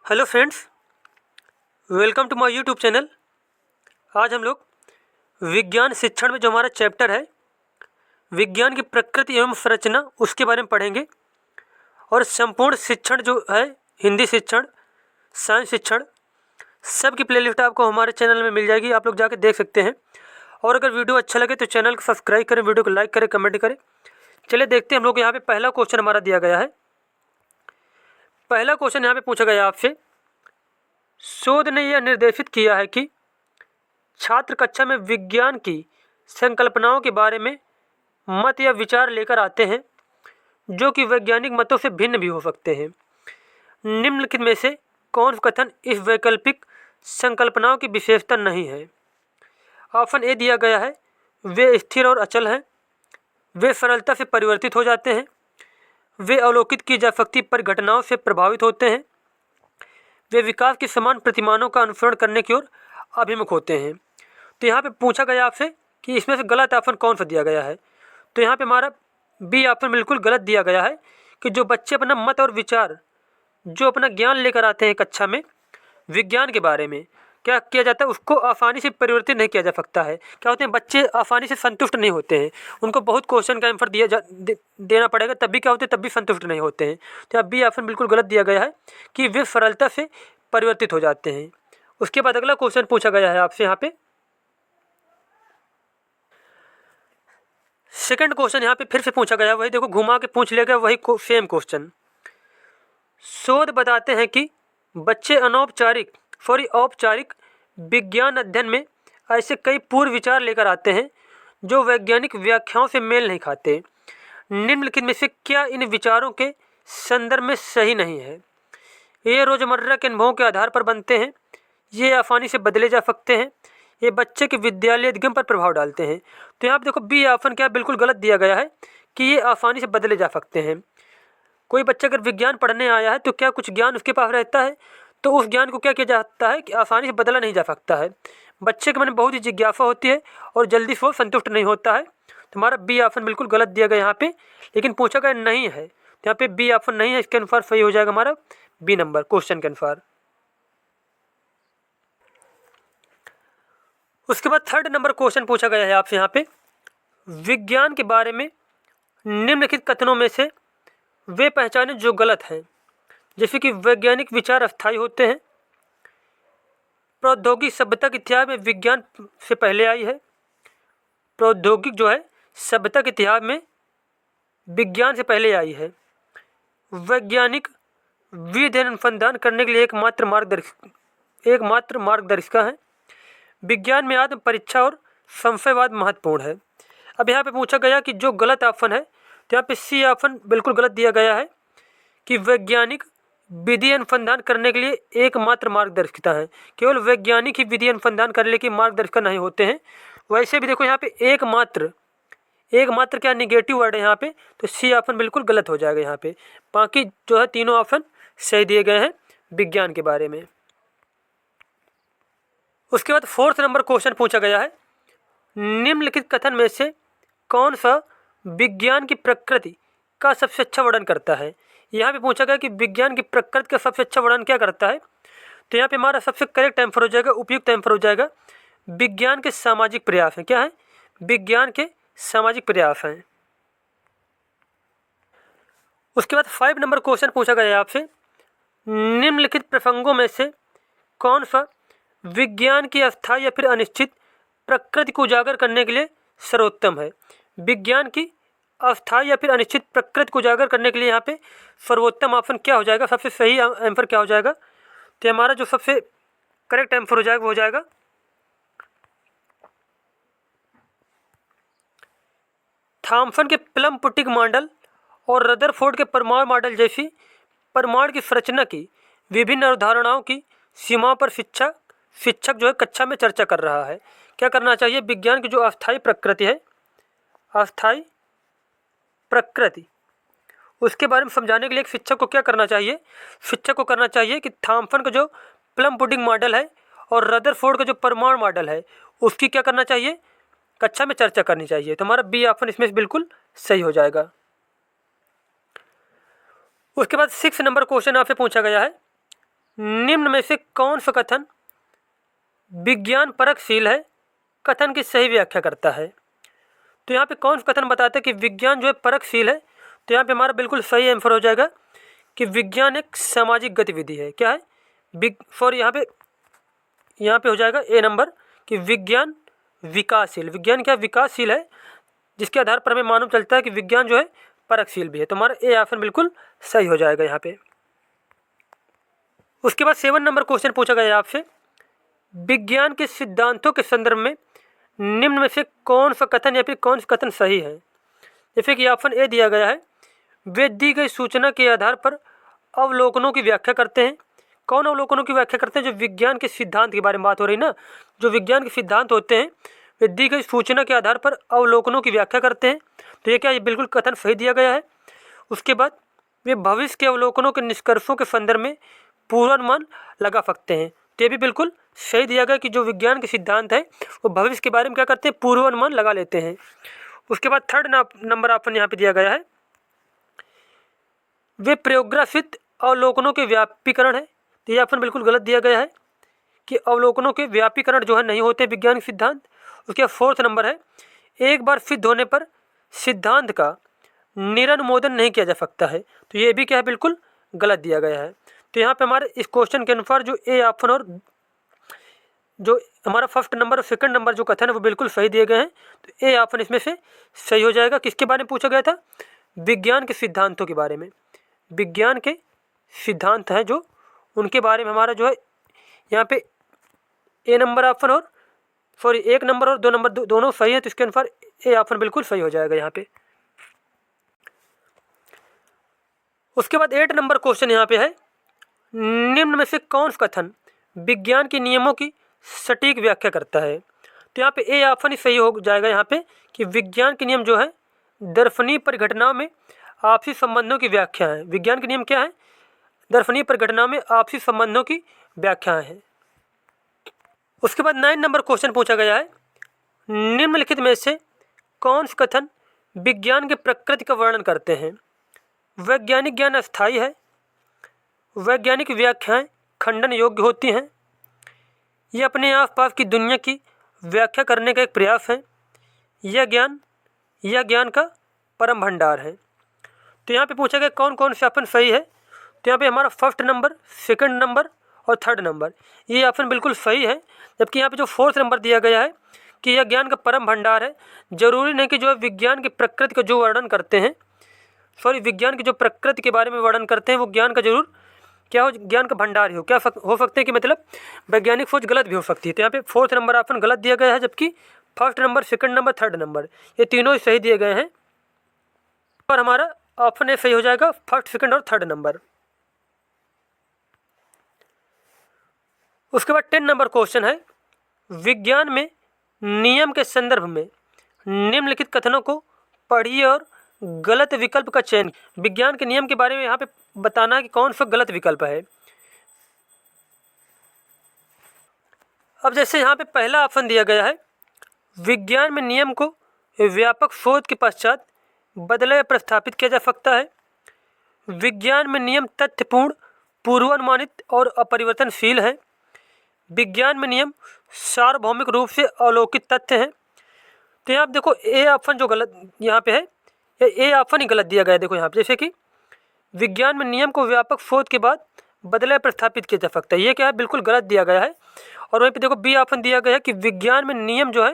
Hello friends, welcome to my YouTube channel. आज हम लोग विज्ञान शिक्षण में जो हमारा चैप्टर है विज्ञान की प्रकृति एवं संरचना उसके बारे में पढ़ेंगे। और संपूर्ण शिक्षण जो है हिंदी शिक्षण, साइंस शिक्षण, सब की प्लेलिस्ट आपको हमारे चैनल में मिल जाएगी, आप लोग जाके देख सकते हैं। और अगर वीडियो अच्छा लगे तो चैनल को सब्सक्राइब करें, वीडियो को लाइक करें, कमेंट करें। चलिए देखते हैं हम लोग। यहाँ पे पहला क्वेश्चन हमारा दिया गया है। पहला क्वेश्चन यहाँ पे पूछा गया आपसे, शोध ने यह निर्देशित किया है कि छात्र कक्षा में विज्ञान की संकल्पनाओं के बारे में मत या विचार लेकर आते हैं जो कि वैज्ञानिक मतों से भिन्न भी हो सकते हैं। निम्नलिखित में से कौन सा कथन इस वैकल्पिक संकल्पनाओं की विशेषता नहीं है? ऑप्शन ए दिया गया है, वे स्थिर और अचल हैं, वे सरलता से परिवर्तित हो जाते हैं, वे अवलोकित की जा सकती परिघटनाओं से प्रभावित होते हैं, वे विकास के समान प्रतिमानों का अनुसरण करने की ओर अभिमुख होते हैं। तो यहाँ पे पूछा गया आपसे कि इसमें से गलत ऑप्शन कौन सा दिया गया है। तो यहाँ पे हमारा बी ऑप्शन बिल्कुल गलत दिया गया है कि जो बच्चे अपना मत और विचार, जो अपना ज्ञान लेकर आते हैं कक्षा में विज्ञान के बारे में, क्या किया जाता है, उसको आसानी से परिवर्तित नहीं किया जा सकता है। क्या होते हैं, बच्चे आसानी से संतुष्ट नहीं होते हैं, उनको बहुत क्वेश्चन का आंसर देना पड़ेगा, तब भी क्या होते हैं, तब भी संतुष्ट नहीं होते हैं। तो अब बी ऑप्शन बिल्कुल गलत दिया गया है कि वे सरलता से परिवर्तित हो जाते हैं। उसके बाद अगला क्वेश्चन पूछा गया है आपसे यहाँ पे। सेकंड क्वेश्चन यहाँ पे फिर से पूछा गया, वही देखो घुमा के पूछ लिया गया, वही सेम क्वेश्चन। शोध बताते हैं कि बच्चे औपचारिक विज्ञान अध्ययन में ऐसे कई पूर्व विचार लेकर आते हैं जो वैज्ञानिक व्याख्याओं से मेल नहीं खाते। निम्नलिखित में से क्या इन विचारों के संदर्भ में सही नहीं है? ये रोजमर्रा के अनुभवों के आधार पर बनते हैं, ये आसानी से बदले जा सकते हैं, ये बच्चे के विद्यालय उद्गम पर प्रभाव डालते हैं। तो यहाँ पे देखो बी ऑप्शन क्या बिल्कुल गलत दिया गया है कि ये आसानी से बदले जा सकते हैं। कोई बच्चा अगर विज्ञान पढ़ने आया है तो क्या कुछ ज्ञान उसके पास रहता है, तो उस ज्ञान को क्या किया जाता है कि आसानी से बदला नहीं जा सकता है। बच्चे के मन में बहुत ही जिज्ञासा होती है और जल्दी से वो संतुष्ट नहीं होता है। तो हमारा बी ऑप्शन बिल्कुल गलत दिया गया यहाँ पे, लेकिन पूछा गया नहीं है, तो यहाँ पे बी ऑप्शन नहीं है, इसके अनुसार सही हो जाएगा हमारा बी नंबर क्वेश्चन के अनुसार। उसके बाद थर्ड नंबर क्वेश्चन पूछा गया है आपसे यहाँ पे, विज्ञान के बारे में निम्नलिखित कथनों में से वे पहचाने जो गलत हैं। जैसे कि वैज्ञानिक विचार अस्थायी होते हैं, प्रौद्योगिक सभ्यता के इतिहास में विज्ञान से पहले आई है, प्रौद्योगिक जो है सभ्यता के इतिहास में विज्ञान से पहले आई है, वैज्ञानिक विधि अनुसंधान करने के लिए एकमात्र मार्गदर्शिका है, विज्ञान में आत्म परीक्षा और संशयवाद महत्वपूर्ण है। अब यहाँ पे पूछा गया कि जो गलत ऑप्शन है, तो यहाँ पे सी ऑप्शन बिल्कुल गलत दिया गया है कि वैज्ञानिक विधि अनुसंधान करने के लिए एकमात्र मार्गदर्शिका है। केवल वैज्ञानिक ही विधि अनुसंधान करने की मार्गदर्शिका नहीं होते हैं। वैसे भी देखो यहाँ पे एकमात्र क्या निगेटिव वर्ड है यहाँ पे, तो सी ऑप्शन बिल्कुल गलत हो जाएगा यहाँ पे। बाकी जो है तीनों ऑप्शन सही दिए गए हैं विज्ञान के बारे में। उसके बाद फोर्थ नंबर क्वेश्चन पूछा गया है, निम्नलिखित कथन में से कौन सा विज्ञान की प्रकृति का सबसे अच्छा वर्णन करता है? यहाँ पे पूछा गया कि विज्ञान की प्रकृति का सबसे अच्छा वर्णन क्या करता है। तो यहाँ पे हमारा सबसे करेक्ट आंसर हो जाएगा, उपयुक्त आंसर हो जाएगा, विज्ञान के सामाजिक प्रयास हैं। क्या है? विज्ञान के सामाजिक प्रयास हैं। उसके बाद 5 नंबर क्वेश्चन पूछा गया है आपसे, निम्नलिखित प्रसंगों में से कौन सा विज्ञान की अस्थायी या फिर अनिश्चित प्रकृति को उजागर करने के लिए सर्वोत्तम है? विज्ञान की अस्थायी या फिर अनिश्चित प्रकृति को उजागर करने के लिए यहाँ पे सर्वोत्तम ऑप्शन क्या हो जाएगा, सबसे सही आंसर क्या हो जाएगा? तो हमारा जो सबसे करेक्ट आंसर हो जाएगा वो हो जाएगा थॉमसन के प्लम पुटिंग मॉडल और रदरफोर्ड के परमाणु मॉडल जैसी परमाणु की संरचना की विभिन्न अवधारणाओं की सीमाओं पर शिक्षक जो है कक्षा में चर्चा कर रहा है। क्या करना चाहिए? विज्ञान की जो अस्थायी प्रकृति है, अस्थायी प्रकृति, उसके बारे में समझाने के लिए एक शिक्षक को क्या करना चाहिए? शिक्षक को करना चाहिए कि थॉमसन का जो प्लम पुडिंग मॉडल है और रदरफोर्ड का जो परमाणु मॉडल है उसकी क्या करना चाहिए? कक्षा में चर्चा करनी चाहिए। तो हमारा बी ऑप्शन इसमें बिल्कुल सही हो जाएगा। उसके बाद 6 नंबर क्वेश्चन आपसे पूछा गया है, निम्न में से कौन सा कथन विज्ञान परकशील है, कथन की सही व्याख्या करता है। तो यहाँ पे कौन सा कथन बताता है कि विज्ञान जो है परकशील है। तो यहाँ पे हमारा बिल्कुल सही आंसर हो जाएगा कि विज्ञान एक सामाजिक गतिविधि है। क्या है? यहाँ पे हो जाएगा ए नंबर कि विज्ञान विकासशील। विज्ञान क्या विकासशील है, जिसके आधार पर हमें मालूम चलता है कि विज्ञान जो है परकशील भी है। तो हमारा ए ऑप्शन बिल्कुल सही हो जाएगा यहाँ पे। उसके बाद 7 नंबर क्वेश्चन पूछा गया है आपसे, विज्ञान के सिद्धांतों के संदर्भ में निम्न में से कौन सा कथन या फिर कौन सा कथन सही है। जैसे कि ऑप्शन ए दिया गया है, वे दी गई सूचना के आधार पर अवलोकनों की व्याख्या करते हैं। कौन अवलोकनों की व्याख्या करते हैं? जो विज्ञान के सिद्धांत के बारे में बात हो रही ना, जो विज्ञान के सिद्धांत होते हैं वे दी गई सूचना के आधार पर अवलोकनों की व्याख्या करते हैं। तो ये क्या, ये बिल्कुल कथन सही दिया गया है। उसके बाद वे भविष्य के अवलोकनों के निष्कर्षों के संदर्भ में पूर्वानुमान लगा सकते हैं। तो ये भी बिल्कुल सही दिया गया कि जो विज्ञान के सिद्धांत है वो भविष्य के बारे में क्या करते हैं, पूर्वानुमान लगा लेते हैं। उसके बाद 3rd नंबर ऑप्शन यहाँ पे दिया गया है, वे प्रयोगासिद्ध अवलोकनों के व्यापीकरण है। तो ये ऑप्शन बिल्कुल गलत दिया गया है कि अवलोकनों के व्यापीकरण जो है नहीं होते विज्ञान के सिद्धांत। उसके बाद 4th नंबर है, एक बार सिद्ध होने पर सिद्धांत का निरनुमोदन नहीं किया जा सकता है। तो ये भी क्या है, बिल्कुल गलत दिया गया है। तो यहाँ पे हमारे इस क्वेश्चन के अनुसार जो ए ऑप्शन और जो हमारा 1st नंबर और 2nd नंबर जो कथन है वो बिल्कुल सही दिए गए हैं। तो ए ऑप्शन इसमें से सही हो जाएगा। किसके बारे में पूछा गया था? विज्ञान के सिद्धांतों के बारे में। विज्ञान के सिद्धांत हैं जो, उनके बारे में हमारा जो है यहाँ पे ए नंबर ऑप्शन और 1 नंबर और 2 नंबर दोनों सही है। तो इसके अनुसार ए ऑप्शन बिल्कुल सही हो जाएगा यहाँ पे। उसके बाद 8 नंबर क्वेश्चन यहाँ पे है, निम्न में से कौन सा कथन विज्ञान के नियमों की सटीक व्याख्या करता है। तो यहाँ पे ए ऑप्शन ही सही हो जाएगा यहाँ पे कि विज्ञान के नियम जो है दर्शनीय परिघटनाओं में आपसी संबंधों की व्याख्या है। विज्ञान के नियम क्या है? दर्शनीय परिघटनाओं में आपसी संबंधों की व्याख्या है। उसके बाद 9 नंबर क्वेश्चन पूछा गया है, निम्नलिखित में से कौन सा कथन विज्ञान के प्रकृति का वर्णन करते हैं। वैज्ञानिक ज्ञान अस्थायी है, वैज्ञानिक व्याख्याएं खंडन योग्य होती हैं, ये अपने आसपास की दुनिया की व्याख्या करने का एक प्रयास है, यह ज्ञान का परम भंडार है। तो यहाँ पे पूछा गया कौन कौन से ऑप्शन सही है। तो यहाँ पे हमारा 1st नंबर, 2nd नंबर और 3rd नंबर ये ऑप्शन बिल्कुल सही है। जबकि यहाँ पे जो 4th नंबर दिया गया है कि यह ज्ञान का परम भंडार है, जरूरी नहीं कि जो विज्ञान की प्रकृति का जो वर्णन करते हैं, विज्ञान की जो प्रकृति के बारे में वर्णन करते हैं वो ज्ञान का जरूर क्या हो, ज्ञान का भंडार ही हो। क्या हो सकते हैं कि मतलब वैज्ञानिक सोच गलत भी हो सकती है। तो यहाँ पे 4th नंबर ऑप्शन गलत दिया गया है, जबकि 1st number, 2nd number, 3rd number ये तीनों ही सही दिए गए हैं। पर हमारा ऑप्शन ए सही हो जाएगा, 1st, 2nd और 3rd नंबर। उसके बाद 10 नंबर क्वेश्चन है, विज्ञान में नियम के संदर्भ में निम्नलिखित कथनों को पढ़िए और गलत विकल्प का चयन। विज्ञान के नियम के बारे में यहाँ पे बताना है कि कौन सा गलत विकल्प है। अब जैसे यहाँ पे पहला ऑप्शन दिया गया है, विज्ञान में नियम को व्यापक शोध के पश्चात बदले या प्रस्थापित किया जा सकता है। विज्ञान में नियम तथ्यपूर्ण, पूर्वानुमानित और अपरिवर्तनशील है। विज्ञान में नियम सार्वभौमिक रूप से अवलोकित तथ्य हैं। तो यहाँ आप देखो ए ऑप्शन जो गलत यहाँ पे है, ए ऑप्शन ही गलत दिया गया है। देखो यहाँ पे जैसे कि विज्ञान में नियम को व्यापक शोध के बाद बदले प्रस्थापित किया जा सकता है, ये क्या है, बिल्कुल गलत दिया गया है। और वहीं पे देखो बी ऑप्शन दिया गया है कि विज्ञान में नियम जो है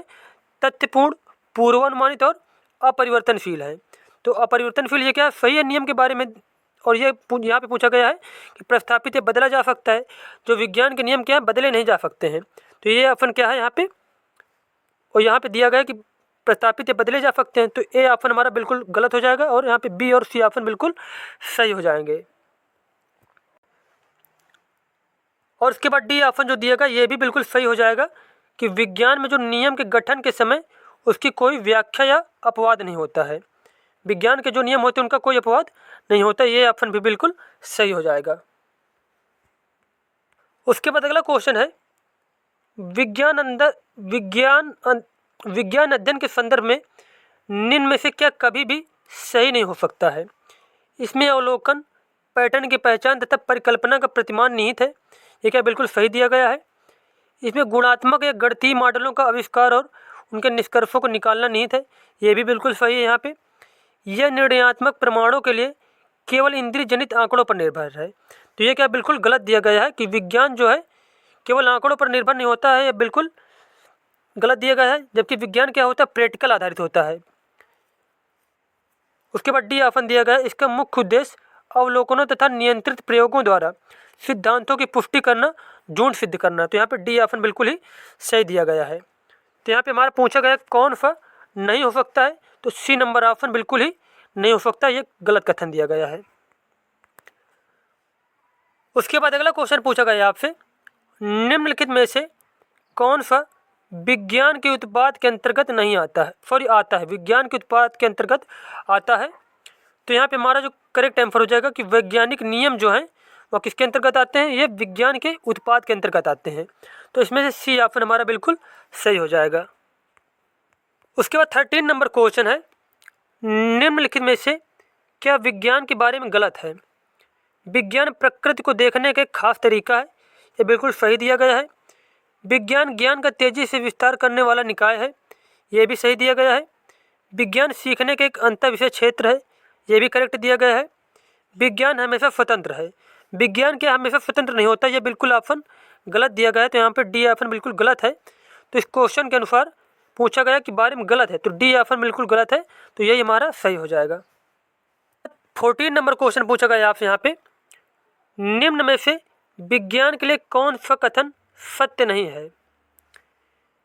तथ्यपूर्ण, पूर्वानुमानित और अपरिवर्तनशील है। तो अपरिवर्तनशील ये क्या है, सही है नियम के बारे में। और ये यहाँ पे पूछा गया है कि प्रस्थापित या बदला जा सकता है। जो विज्ञान के नियम क्या है, बदले नहीं जा सकते हैं। तो ये ऑप्शन क्या है यहाँ पे, और यहाँ पे दिया गया है कि प्रस्थापित या बदले जा सकते हैं। तो ए ऑप्शन हमारा बिल्कुल गलत हो जाएगा और यहाँ पे बी और सी ऑप्शन बिल्कुल सही हो जाएंगे। और उसके बाद डी ऑप्शन जो दिया गया ये भी बिल्कुल सही हो जाएगा कि विज्ञान में जो नियम के गठन के समय उसकी कोई व्याख्या या अपवाद नहीं होता है। विज्ञान के जो नियम होते हैं उनका कोई अपवाद नहीं होता, ये ऑप्शन भी बिल्कुल सही हो जाएगा। उसके बाद अगला क्वेश्चन है, विज्ञान अध्ययन के संदर्भ में निम्न में से क्या कभी भी सही नहीं हो सकता है। इसमें अवलोकन, पैटर्न की पहचान तथा परिकल्पना का प्रतिमान निहित है। ये क्या बिल्कुल सही दिया गया है। इसमें गुणात्मक या गणितीय मॉडलों का आविष्कार और उनके निष्कर्षों को निकालना निहित है। ये भी बिल्कुल सही है। यहाँ पे यह निर्णयात्मक प्रमाणों के लिए केवल इंद्रिय जनित आंकड़ों पर निर्भर है। तो ये क्या बिल्कुल गलत दिया गया है कि विज्ञान जो है केवल आंकड़ों पर निर्भर नहीं होता है। ये बिल्कुल गलत दिया गया है, जबकि विज्ञान क्या होता है, प्रैक्टिकल आधारित होता है। उसके बाद डी ऑप्शन दिया गया है, इसका मुख्य उद्देश्य अवलोकनों तथा नियंत्रित प्रयोगों द्वारा सिद्धांतों की पुष्टि करना, झूठ सिद्ध करना। तो यहाँ पे डी ऑप्शन बिल्कुल ही सही दिया गया है। तो यहाँ पे हमारा पूछा गया कौन सा नहीं हो सकता है, तो सी नंबर ऑप्शन बिल्कुल ही नहीं हो सकता, ये गलत कथन दिया गया है। उसके बाद अगला क्वेश्चन पूछा गया आपसे, निम्नलिखित में से कौन सा विज्ञान के उत्पाद के अंतर्गत नहीं आता है, सॉरी आता है, विज्ञान के उत्पाद के अंतर्गत आता है। तो यहाँ पे हमारा जो करेक्ट आंसर हो जाएगा कि वैज्ञानिक नियम जो हैं वह किसके अंतर्गत आते हैं, ये विज्ञान के उत्पाद के अंतर्गत आते हैं। तो इसमें से सी ऑप्शन हमारा बिल्कुल सही हो जाएगा। उसके बाद 13 नंबर क्वेश्चन है, निम्नलिखित में से क्या विज्ञान के बारे में गलत है। विज्ञान प्रकृति को देखने का एक खास तरीका है। ये बिल्कुल सही दिया गया है। विज्ञान ज्ञान का तेजी से विस्तार करने वाला निकाय है। ये भी सही दिया गया है। विज्ञान सीखने के एक अंतःविषय क्षेत्र है। ये भी करेक्ट दिया गया है। विज्ञान हमेशा स्वतंत्र है। विज्ञान क्या हमेशा स्वतंत्र नहीं होता, ये बिल्कुल ऑप्शन गलत दिया गया है। तो यहाँ पे डी ऑप्शन बिल्कुल गलत है। तो इस क्वेश्चन के अनुसार पूछा गया कि बारे में गलत है, तो डी ऑप्शन बिल्कुल गलत है। तो यही हमारा सही हो जाएगा। 14 नंबर क्वेश्चन पूछा गया आपसे यहाँ पे, निम्न में से विज्ञान के लिए कौन सा कथन सत्य नहीं है।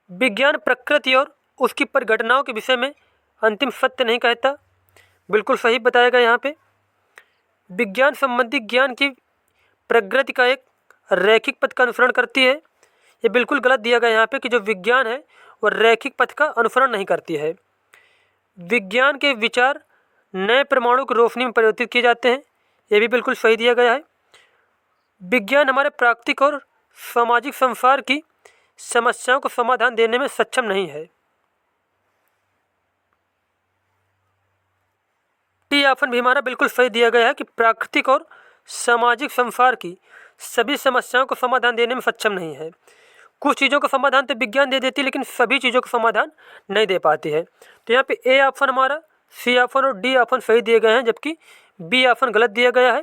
विज्ञान प्रकृति और उसकी परिघटनाओं के विषय में अंतिम सत्य नहीं कहता। बिल्कुल सही बताएगा यहाँ पे। विज्ञान संबंधी ज्ञान की प्रगति का एक रैखिक पथ का अनुसरण करती है। ये बिल्कुल गलत दिया गया यहाँ पे कि जो विज्ञान है वह रैखिक पथ का अनुसरण नहीं करती है। विज्ञान के विचार नए परमाणु की रोशनी में परिवर्तित किए जाते हैं। ये भी बिल्कुल सही दिया गया है। विज्ञान हमारे प्राकृतिक और सामाजिक संसार की समस्याओं को समाधान देने में सक्षम नहीं है। टी ऑप्शन भी हमारा बिल्कुल सही दिया गया है कि प्राकृतिक और सामाजिक संसार की सभी समस्याओं को समाधान देने में सक्षम नहीं है। कुछ चीज़ों का समाधान तो विज्ञान दे देती है, लेकिन सभी चीज़ों का समाधान नहीं दे पाती है। तो यहाँ पे ए ऑप्शन हमारा, सी ऑप्शन और डी ऑप्शन सही दिए गए हैं, जबकि बी ऑप्शन गलत दिया गया है।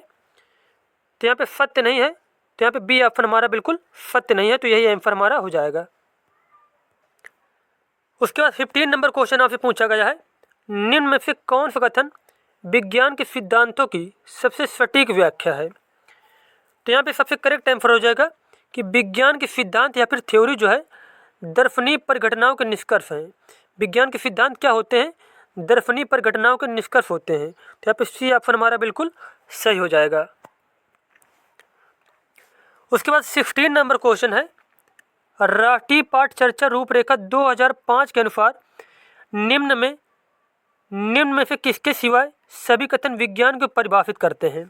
तो यहाँ पे सत्य नहीं है, तो यहाँ पे बी ऑप्शन हमारा बिल्कुल सत्य नहीं है। तो यही आंसर हमारा हो जाएगा। उसके बाद 15 नंबर क्वेश्चन आपसे पूछा गया है, निम्न में से कौन सा कथन विज्ञान के सिद्धांतों की सबसे सटीक व्याख्या है। तो यहाँ पे सबसे करेक्ट आंसर हो जाएगा कि विज्ञान के सिद्धांत या फिर थ्योरी जो है दर्शनीय परिघटनाओं के निष्कर्ष हैं। विज्ञान के सिद्धांत क्या होते हैं, दर्शनीय परिघटनाओं के निष्कर्ष होते हैं। तो यहाँ पे सी ऑप्शन हमारा बिल्कुल सही हो जाएगा। उसके बाद 16 नंबर क्वेश्चन है, राष्ट्रीय पाठ चर्चा रूपरेखा 2005 के अनुसार निम्न में से किसके सिवाय सभी कथन विज्ञान को परिभाषित करते हैं।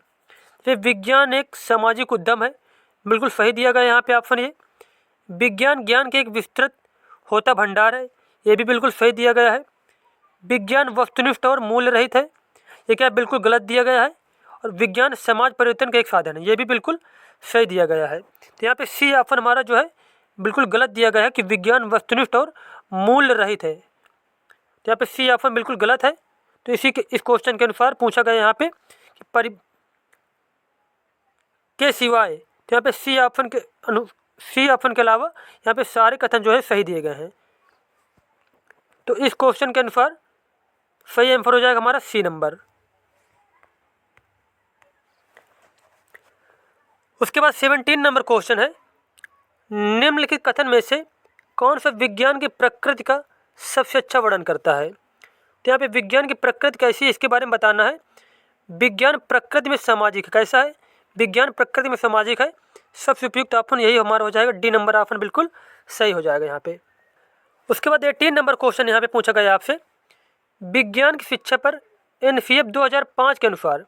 तो विज्ञान एक सामाजिक उद्यम है। बिल्कुल सही दिया गया यहाँ पे ऑप्शन ये। विज्ञान ज्ञान के एक विस्तृत होता भंडार है। ये भी बिल्कुल सही दिया गया है। विज्ञान वस्तुनिष्ठ और मूल्य रहित है। ये क्या बिल्कुल गलत दिया गया है। और विज्ञान समाज परिवर्तन का एक साधन है। ये भी बिल्कुल सही दिया गया है। तो यहाँ पे सी ऑप्शन हमारा जो है बिल्कुल गलत दिया गया है कि विज्ञान वस्तुनिष्ठ और मूल्य रहित है। तो यहाँ पे सी ऑप्शन बिल्कुल गलत है। तो इस क्वेश्चन के अनुसार पूछा गया यहाँ पे कि के सिवाय, तो यहाँ पे सी ऑप्शन के अलावा यहाँ पे सारे कथन जो है सही दिए गए हैं। तो इस क्वेश्चन के अनुसार सही आंसर हो जाएगा हमारा सी नंबर। उसके बाद 17 नंबर क्वेश्चन है, निम्नलिखित कथन में से कौन सा विज्ञान की प्रकृति का सबसे अच्छा वर्णन करता है। तो यहाँ पे विज्ञान की प्रकृति कैसी है इसके बारे में बताना है। विज्ञान प्रकृति में सामाजिक कैसा है, विज्ञान प्रकृति में सामाजिक है। सबसे उपयुक्त ऑप्शन यही हमारा हो जाएगा, डी नंबर ऑप्शन बिल्कुल सही हो जाएगा यहाँ पे। उसके बाद 18 नंबर क्वेश्चन यहाँ पे पूछा गया आपसे, विज्ञान की शिक्षा पर NCF 2005 के अनुसार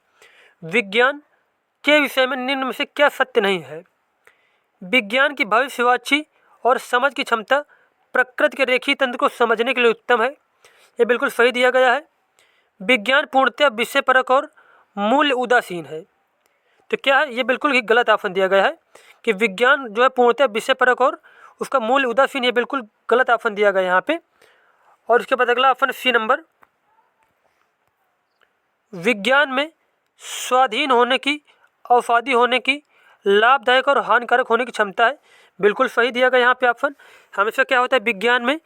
विज्ञान के विषय में निम्न में से क्या सत्य नहीं है। विज्ञान की भविष्यवाची और समझ की क्षमता प्रकृति के रेखीय तंत्र को समझने के लिए उत्तम है। ये बिल्कुल सही दिया गया है। विज्ञान पूर्णतः विषय परक और मूल्य उदासीन है। तो क्या है, ये बिल्कुल ही गलत ऑप्शन दिया गया है कि विज्ञान जो है पूर्णतः विषय परक और उसका मूल्य उदासीन, ये बिल्कुल गलत ऑप्शन दिया गया है यहाँ पे। और उसके बाद अगला ऑप्शन सी नंबर, विज्ञान में स्वाधीन होने की, अवसादी होने की, लाभदायक और हानिकारक होने की क्षमता है। बिल्कुल सही दिया गया यहाँ पे ऑप्शन। हमेशा क्या होता है, विज्ञान में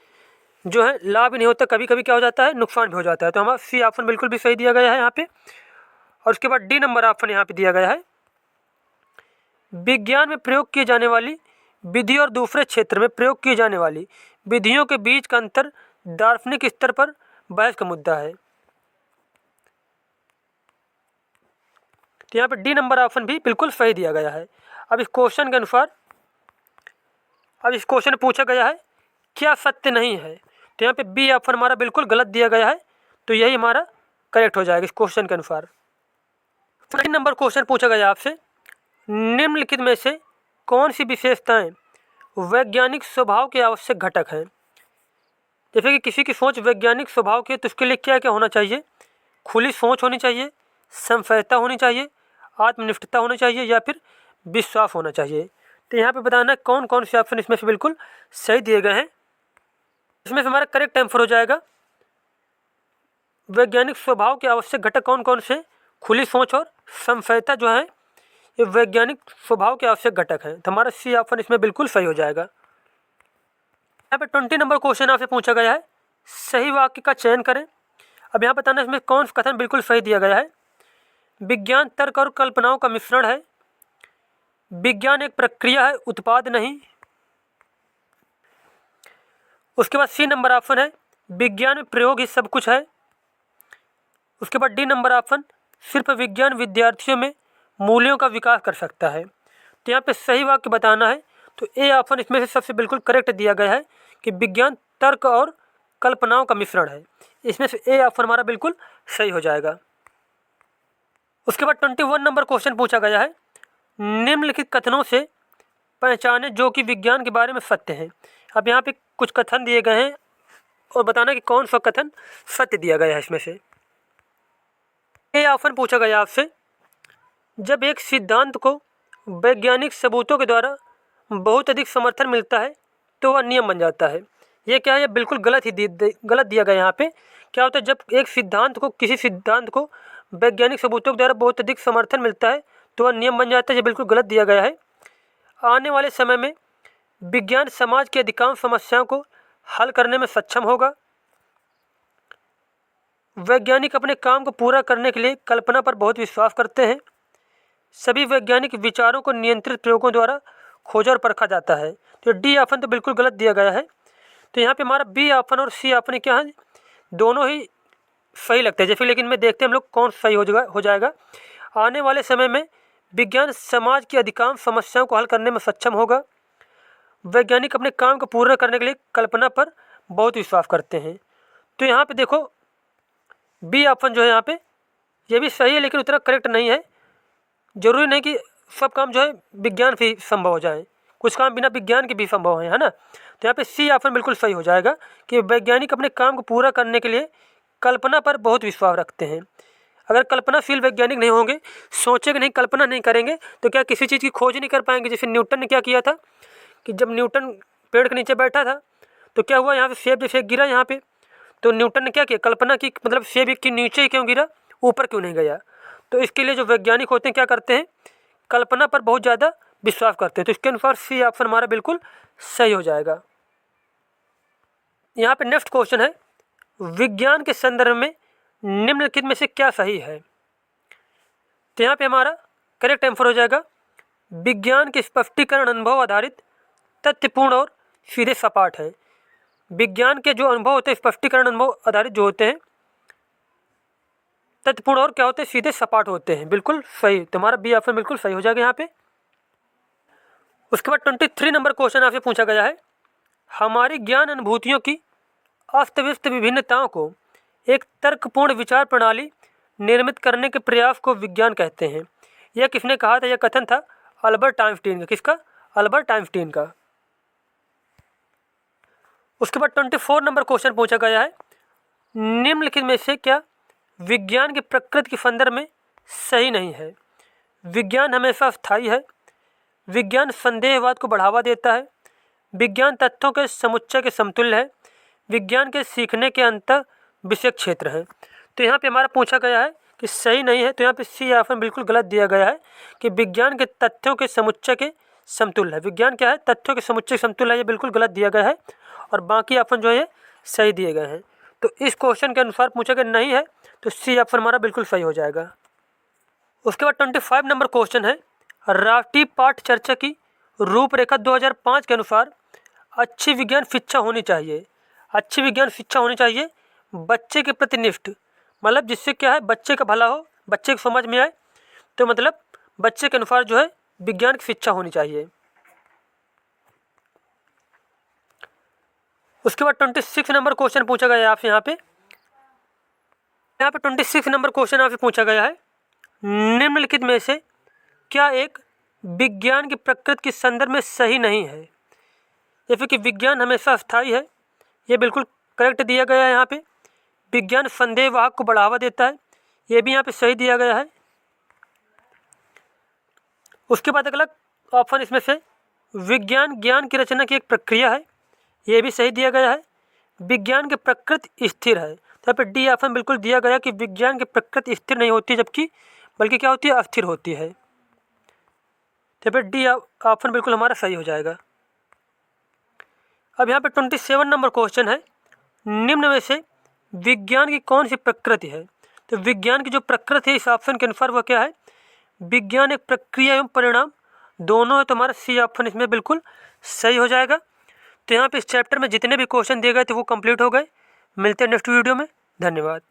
जो है लाभ नहीं होता, कभी कभी क्या हो जाता है, नुकसान भी हो जाता है। तो हमारा सी ऑप्शन बिल्कुल भी सही दिया गया है यहाँ पे। और उसके बाद डी नंबर ऑप्शन यहाँ पे दिया गया है, विज्ञान में प्रयोग की जाने वाली विधि और दूसरे क्षेत्र में प्रयोग की जाने वाली विधियों के बीच का अंतर दार्शनिक स्तर पर बहस का मुद्दा है। तो यहाँ पे डी नंबर ऑप्शन भी बिल्कुल सही दिया गया है। अब इस क्वेश्चन के अनुसार, अब इस क्वेश्चन में पूछा गया है क्या सत्य नहीं है, तो यहाँ पे बी ऑप्शन हमारा बिल्कुल गलत दिया गया है। तो यही हमारा करेक्ट हो जाएगा इस क्वेश्चन के अनुसार। 3 नंबर क्वेश्चन पूछा गया आपसे, निम्नलिखित में से कौन सी विशेषताएं वैज्ञानिक स्वभाव के आवश्यक घटक हैं। जैसे कि किसी की सोच वैज्ञानिक स्वभाव की है तो उसके लिए क्या क्या होना चाहिए, खुली सोच होनी चाहिए, संशयता होनी चाहिए, आत्मनिष्ठता होनी चाहिए, या फिर विश्वास होना चाहिए। तो यहाँ पे बताना कौन कौन से ऑप्शन इसमें से बिल्कुल सही दिए गए हैं। इसमें से हमारा करेक्ट आंसर हो जाएगा, वैज्ञानिक स्वभाव के आवश्यक घटक कौन कौन से, खुली सोच और संशयता जो है ये वैज्ञानिक स्वभाव के आवश्यक घटक हैं। तो हमारा सी ऑप्शन इसमें बिल्कुल सही हो जाएगा। यहाँ पे 20 नंबर क्वेश्चन आपसे पूछा गया है, सही वाक्य का चयन करें। अब यहाँ बताना इसमें कौन सा कथन बिल्कुल सही दिया गया है। विज्ञान तर्क और कल्पनाओं का मिश्रण है, विज्ञान एक प्रक्रिया है, उत्पाद नहीं। उसके बाद सी नंबर ऑप्शन है, विज्ञान में प्रयोग ही सब कुछ है। उसके बाद डी नंबर ऑप्शन, सिर्फ विज्ञान विद्यार्थियों में मूल्यों का विकास कर सकता है। तो यहाँ पे सही वाक्य बताना है तो ए ऑप्शन इसमें से सबसे बिल्कुल करेक्ट दिया गया है कि विज्ञान तर्क और कल्पनाओं का मिश्रण है। इसमें से ए ऑप्शन हमारा बिल्कुल सही हो जाएगा। उसके बाद 21 नंबर क्वेश्चन पूछा गया है, निम्नलिखित कथनों से पहचाने जो कि विज्ञान के बारे में सत्य हैं। अब यहाँ पे कुछ कथन दिए गए हैं और बताना कि कौन सा कथन सत्य दिया गया है इसमें से। ये ऑप्शन पूछा गया आपसे, जब एक सिद्धांत को वैज्ञानिक सबूतों के द्वारा बहुत अधिक समर्थन मिलता है तो वह नियम बन जाता है। ये क्या है, ये बिल्कुल गलत दिया गया यहाँ पे। क्या होता है, जब एक सिद्धांत को, किसी सिद्धांत को वैज्ञानिक सबूतों के द्वारा बहुत अधिक समर्थन मिलता है तो वह नियम बन जाता है। ये बिल्कुल गलत दिया गया है। आने वाले समय में विज्ञान समाज की अधिकांश समस्याओं को हल करने में सक्षम होगा। वैज्ञानिक अपने काम को पूरा करने के लिए कल्पना पर बहुत विश्वास करते हैं। सभी वैज्ञानिक विचारों को नियंत्रित प्रयोगों द्वारा खोजा और परखा जाता है। तो डी ऑप्शन तो बिल्कुल गलत दिया गया है। तो यहाँ पे हमारा बी ऑप्शन और सी ऑप्शन क्या है, दोनों ही सही लगते हैं जैसे, लेकिन मैं देखते हैं हम लोग कौन सही हो जाएगा। आने वाले समय में विज्ञान समाज की अधिकांश समस्याओं को हल करने में सक्षम होगा। वैज्ञानिक अपने काम को पूरा करने के लिए कल्पना पर बहुत विश्वास करते हैं। तो यहाँ पे देखो बी ऑप्शन जो है यहाँ पे ये भी सही है, लेकिन उतना करेक्ट नहीं है। जरूरी नहीं कि सब काम जो है विज्ञान से ही संभव हो जाए, कुछ काम बिना विज्ञान के भी संभव है ना। तो यहाँ पे सी ऑप्शन बिल्कुल सही हो जाएगा कि वैज्ञानिक अपने काम को पूरा करने के लिए कल्पना पर बहुत विश्वास रखते हैं। अगर कल्पनाशील वैज्ञानिक नहीं होंगे, सोचेंगे नहीं, कल्पना नहीं करेंगे तो क्या किसी चीज़ की खोज नहीं कर पाएंगे। जैसे न्यूटन ने क्या किया था कि जब न्यूटन पेड़ के नीचे बैठा था तो क्या हुआ, यहाँ पे सेब जैसे गिरा यहाँ पे, तो न्यूटन ने क्या किया, कल्पना की, मतलब सेब के नीचे ही क्यों गिरा, ऊपर क्यों नहीं गया। तो इसके लिए जो वैज्ञानिक होते हैं क्या करते हैं, कल्पना पर बहुत ज़्यादा विश्वास करते हैं। तो इसके अनुसार सी ऑप्शन हमारा बिल्कुल सही हो जाएगा। यहाँ पे नेक्स्ट क्वेश्चन है, विज्ञान के संदर्भ में निम्नलिखित में से क्या सही है। तो यहाँ पे हमारा करेक्ट आंसर हो जाएगा, विज्ञान के स्पष्टीकरण अनुभव आधारित, तथ्यपूर्ण और सीधे सपाट है। विज्ञान के जो अनुभव होते हैं, स्पष्टीकरण अनुभव आधारित जो होते हैं, तथ्यपूर्ण और क्या होते हैं, सीधे सपाट होते हैं। बिल्कुल सही, तुम्हारा बी ऑप्शन बिल्कुल सही हो जाएगा यहाँ पे। उसके बाद 23 नंबर क्वेश्चन आपसे पूछा गया है, हमारी ज्ञान अनुभूतियों की अस्त व्यस्त विभिन्नताओं को एक तर्कपूर्ण विचार प्रणाली निर्मित करने के प्रयास को विज्ञान कहते हैं। यह किसने कहा था, यह कथन था अल्बर्ट आइंस्टीन का। किसका, अल्बर्ट आइंस्टीन का। उसके बाद 24 नंबर क्वेश्चन पूछा गया है, निम्नलिखित में से क्या विज्ञान की प्रकृति के संदर्भ में सही नहीं है। विज्ञान हमेशा अस्थायी है। विज्ञान संदेहवाद को बढ़ावा देता है। विज्ञान तथ्यों के समुच्चय के समतुल्य है। विज्ञान के सीखने के अंतर विषय क्षेत्र हैं। तो यहाँ पे हमारा पूछा गया है कि सही नहीं है, तो यहाँ पे सी ऑप्शन बिल्कुल गलत दिया गया है कि विज्ञान के तथ्यों के समुच्चय के समतुल्य है। विज्ञान क्या है? तथ्यों के समुच्चय के समतुल्य है, ये बिल्कुल गलत दिया गया है और बाकी ऑप्शन जो है सही दिए गए हैं। तो इस क्वेश्चन के अनुसार पूछा गया नहीं है, तो सी ऑप्शन हमारा बिल्कुल सही हो जाएगा। उसके बाद 25 नंबर क्वेश्चन है, राष्ट्रीय पाठ चर्चा की रूपरेखा 2005 के अनुसार अच्छी विज्ञान शिक्षा होनी चाहिए। अच्छी विज्ञान शिक्षा होनी चाहिए बच्चे के प्रति निष्ठ, मतलब जिससे क्या है बच्चे का भला हो, बच्चे को समझ में आए, तो मतलब बच्चे के अनुसार जो है विज्ञान की शिक्षा होनी चाहिए। उसके बाद 26 नंबर क्वेश्चन पूछा गया है आपसे। यहाँ पे 26 नंबर क्वेश्चन आपसे पूछा गया है, निम्नलिखित में से क्या एक विज्ञान की प्रकृति के संदर्भ में सही नहीं है? जैसे कि विज्ञान हमेशा अस्थायी है, ये बिल्कुल करेक्ट दिया गया है। यहाँ पे विज्ञान संदेहवाद को बढ़ावा देता है, ये भी यहाँ पे सही दिया गया है। उसके बाद अगला ऑप्शन इसमें से विज्ञान ज्ञान की रचना की एक प्रक्रिया है, ये भी सही दिया गया है। विज्ञान की प्रकृति स्थिर है, तो यहाँ पे डी ऑप्शन बिल्कुल दिया गया कि विज्ञान की प्रकृति स्थिर नहीं होती, जबकि बल्कि क्या होती है? अस्थिर होती है। तो फिर डी ऑप्शन बिल्कुल हमारा सही हो जाएगा। अब यहाँ पे 27 नंबर क्वेश्चन है, निम्न में से विज्ञान की कौन सी प्रकृति है? तो विज्ञान की जो प्रकृति है इस ऑप्शन के अनुसार वह क्या है? विज्ञान एक प्रक्रिया एवं परिणाम दोनों है, तो हमारा सी ऑप्शन इसमें बिल्कुल सही हो जाएगा। तो यहाँ पे इस चैप्टर में जितने भी क्वेश्चन दिए गए थे वो कंप्लीट हो गए। मिलते हैं नेक्स्ट वीडियो में। धन्यवाद।